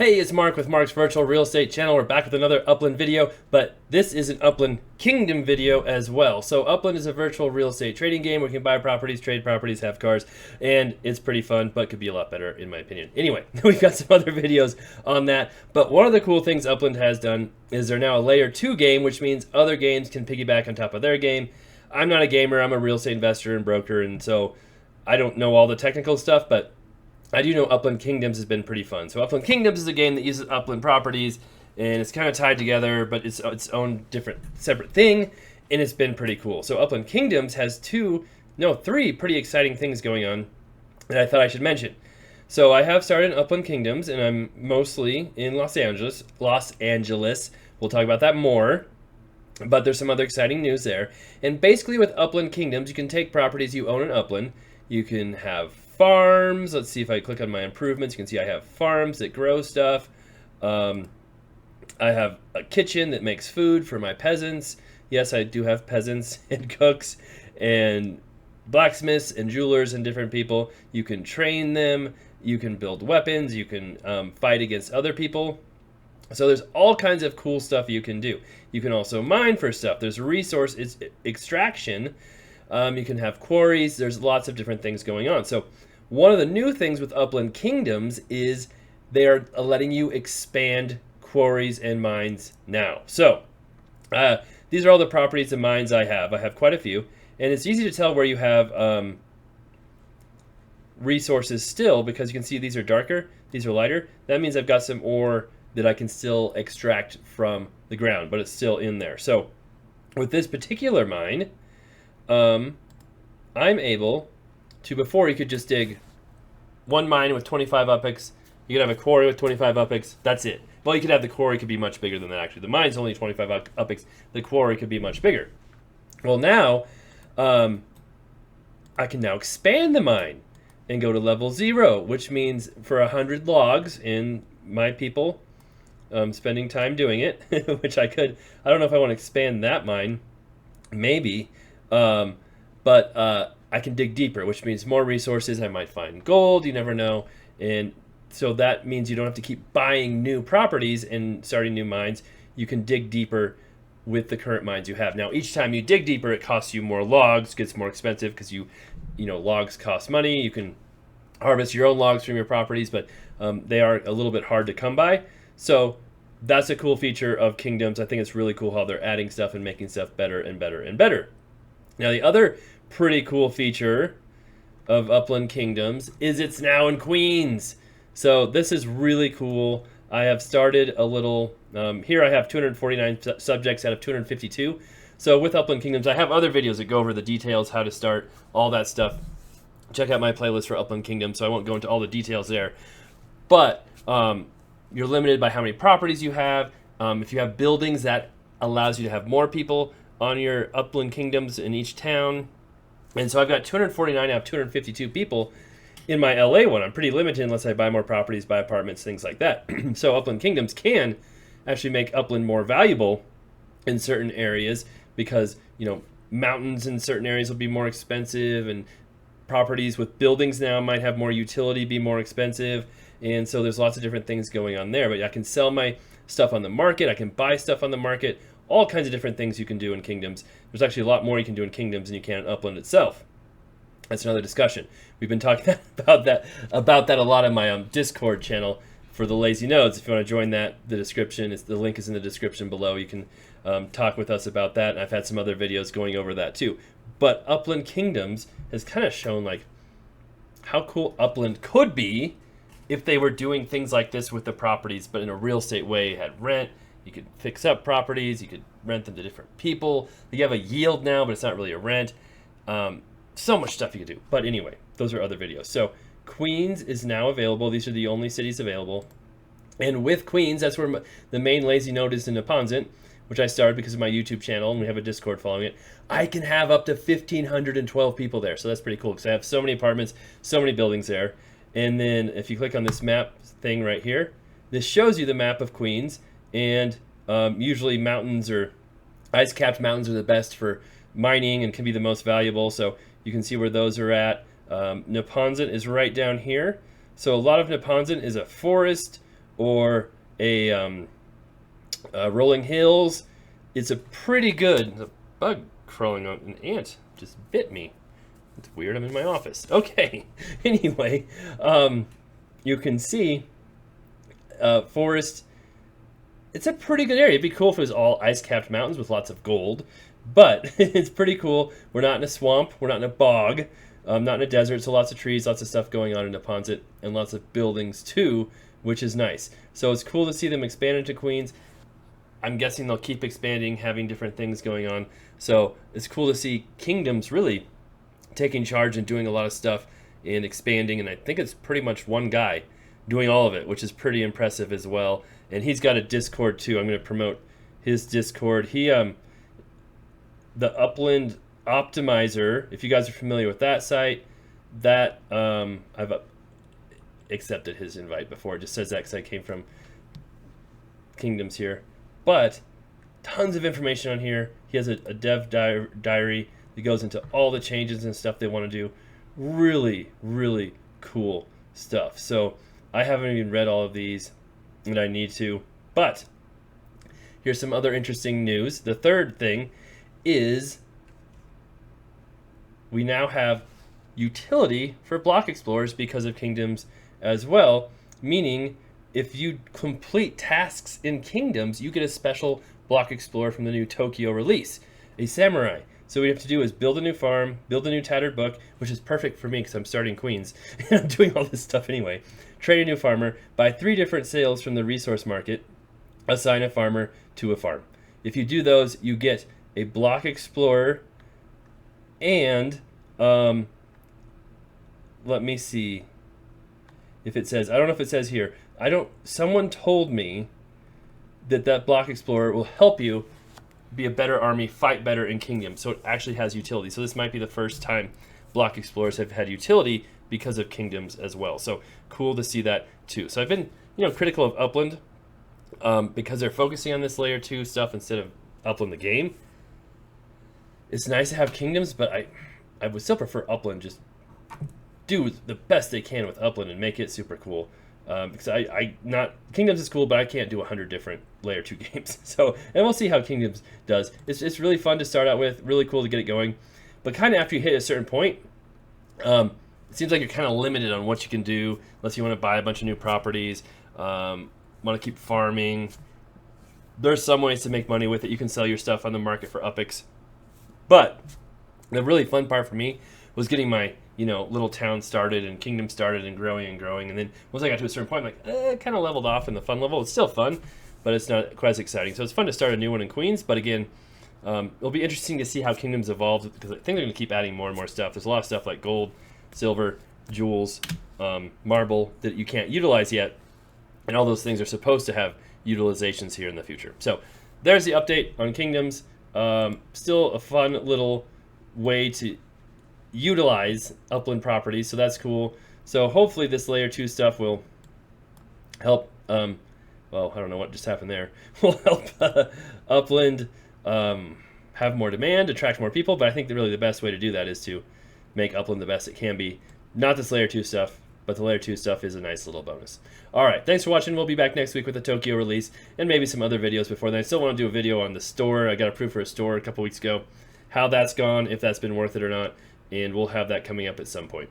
Hey, it's Mark with Mark's Virtual Real Estate Channel. We're back with another Upland video, but this is an Upland Kingdom video as well. So Upland is a virtual real estate trading game where you can buy properties, trade properties, have cars, and it's pretty fun, but could be a lot better in my opinion. Anyway, we've got some other videos on that, but one of the cool things Upland has done is they're now a layer 2 game, which means other games can piggyback on top of their game. I'm not a gamer, I'm a real estate investor and broker, and so I don't know all the technical stuff, but I do know Upland Kingdoms has been pretty fun. So Upland Kingdoms is a game that uses Upland properties, and it's kind of tied together, but it's its own different, separate thing, and it's been pretty cool. So Upland Kingdoms has three pretty exciting things going on that I thought I should mention. So I have started Upland Kingdoms, and I'm mostly in Los Angeles. We'll talk about that more, but there's some other exciting news there. And basically with Upland Kingdoms, you can take properties you own in Upland. You can have farms. Let's see if I click on my improvements. You can see I have farms that grow stuff. I have a kitchen that makes food for my peasants. Yes, I do have peasants and cooks and blacksmiths and jewelers and different people. You can train them. You can build weapons. You can fight against other people. So there's all kinds of cool stuff you can do. You can also mine for stuff. There's resource extraction. You can have quarries. There's lots of different things going on. So one of the new things with Upland Kingdoms is they are letting you expand quarries and mines now. So these are all the properties and mines I have. I have quite a few. And it's easy to tell where you have resources still, because you can see these are darker, these are lighter. That means I've got some ore that I can still extract from the ground, but it's still in there. So with this particular mine, I'm able to, before you could just dig one mine with 25 upex, you could have a quarry with 25 upex, that's it. Well, you could have the quarry could be much bigger than that actually. The mine's only 25 upex, the quarry could be much bigger. Well now, I can now expand the mine and go to level 0, which means for 100 logs, and my people spending time doing it, which I could, I don't know if I want to expand that mine, maybe, but I can dig deeper, which means more resources. I might find gold, you never know. And so that means you don't have to keep buying new properties and starting new mines. You can dig deeper with the current mines you have. Now, each time you dig deeper, it costs you more logs, gets more expensive because logs cost money. You can harvest your own logs from your properties, but they are a little bit hard to come by. So that's a cool feature of Kingdoms. I think it's really cool how they're adding stuff and making stuff better and better and better. Now, the other pretty cool feature of Upland Kingdoms is it's now in Queens. So this is really cool. I have started a little, here I have 249 subjects out of 252. So with Upland Kingdoms, I have other videos that go over the details, how to start, all that stuff. Check out my playlist for Upland Kingdoms, so I won't go into all the details there. But you're limited by how many properties you have. If you have buildings, that allows you to have more people on your Upland Kingdoms in each town. And so I've got 249 out of 252 people in my LA one. I'm pretty limited unless I buy more properties, buy apartments, things like that. So Upland Kingdoms can actually make Upland more valuable in certain areas because, mountains in certain areas will be more expensive, and properties with buildings now might have more utility, be more expensive. And so there's lots of different things going on there. But I can sell my stuff on the market. I can buy stuff on the market. All kinds of different things you can do in Kingdoms. There's actually a lot more you can do in Kingdoms than you can in Upland itself. That's another discussion. We've been talking about that a lot on my Discord channel for the Lazy Nodes. If you want to join that, the link is in the description below. You can talk with us about that. And I've had some other videos going over that too. But Upland Kingdoms has kind of shown like how cool Upland could be if they were doing things like this with the properties, but in a real estate way. You had rent. You could fix up properties. You could rent them to different people. You have a yield now, but it's not really a rent. So much stuff you could do. But anyway, those are other videos. So Queens is now available. These are the only cities available. And with Queens, that's where the main lazy node is in Neponset, which I started because of my YouTube channel, and we have a Discord following it. I can have up to 1,512 people there. So that's pretty cool because I have so many apartments, so many buildings there. And then if you click on this map thing right here, this shows you the map of Queens. And usually mountains or ice-capped mountains are the best for mining and can be the most valuable. So you can see where those are at. Neponset is right down here. So a lot of Neponset is a forest or a rolling hills. It's a pretty good. There's a bug crawling on an ant just bit me. It's weird. I'm in my office. Okay. Anyway, you can see forest. It's a pretty good area. It'd be cool if it was all ice-capped mountains with lots of gold, but it's pretty cool. We're not in a swamp. We're not in a bog. Not in a desert. So lots of trees, lots of stuff going on in Neponset, and lots of buildings too, which is nice. So it's cool to see them expand into Queens. I'm guessing they'll keep expanding, having different things going on. So it's cool to see Kingdoms really taking charge and doing a lot of stuff and expanding. And I think it's pretty much one guy doing all of it, which is pretty impressive as well. And he's got a Discord too. I'm going to promote his Discord. He the Upland Optimizer. If you guys are familiar with that site, that I've accepted his invite before. It just says that because I came from Kingdoms here. But tons of information on here. He has a dev diary that goes into all the changes and stuff they want to do. Really, really cool stuff. So I haven't even read all of these, and I need to. But here's some other interesting news. The third thing is we now have utility for block explorers because of Kingdoms as well, meaning if you complete tasks in Kingdoms, you get a special block explorer from the new Tokyo release, a samurai. So what you have to do is build a new farm, build a new tattered book, which is perfect for me because I'm starting Queens and I'm doing all this stuff anyway. Trade a new farmer, buy 3 different sales from the resource market, assign a farmer to a farm. If you do those, you get a block explorer and let me see if it says, I don't know if it says here. Someone told me that block explorer will help you be a better army, fight better in Kingdom. So it actually has utility. So this might be the first time block explorers have had utility because of Kingdoms as well. So cool to see that too. So I've been, critical of Upland because they're focusing on this layer 2 stuff instead of Upland the game. It's nice to have Kingdoms, but I would still prefer Upland. Just do the best they can with Upland and make it super cool. Because Kingdoms is cool, but I can't do 100 different layer 2 games. So, and we'll see how Kingdoms does. It's really fun to start out with, really cool to get it going. But kind of after you hit a certain point, it seems like you're kind of limited on what you can do, unless you want to buy a bunch of new properties, want to keep farming. There's some ways to make money with it. You can sell your stuff on the market for upics. But the really fun part for me was getting my little town started and Kingdom started and growing. And then once I got to a certain point, I'm like, it kind of leveled off in the fun level. It's still fun, but it's not quite as exciting. So it's fun to start a new one in Queens. But again, it'll be interesting to see how Kingdoms evolve because I think they're going to keep adding more and more stuff. There's a lot of stuff like gold, silver, jewels, marble that you can't utilize yet. And all those things are supposed to have utilizations here in the future. So there's the update on Kingdoms. Still a fun little way to utilize Upland properties, so that's cool. So hopefully this layer 2 stuff will help, well, I don't know what just happened there, will help Upland have more demand, attract more people, but I think really the best way to do that is to make Upland the best it can be. Not this layer 2 stuff, but the layer 2 stuff is a nice little bonus. Alright, thanks for watching. We'll be back next week with the Tokyo release, and maybe some other videos before then. I still want to do a video on the store. I got approved for a store a couple weeks ago. How that's gone, if that's been worth it or not. And we'll have that coming up at some point.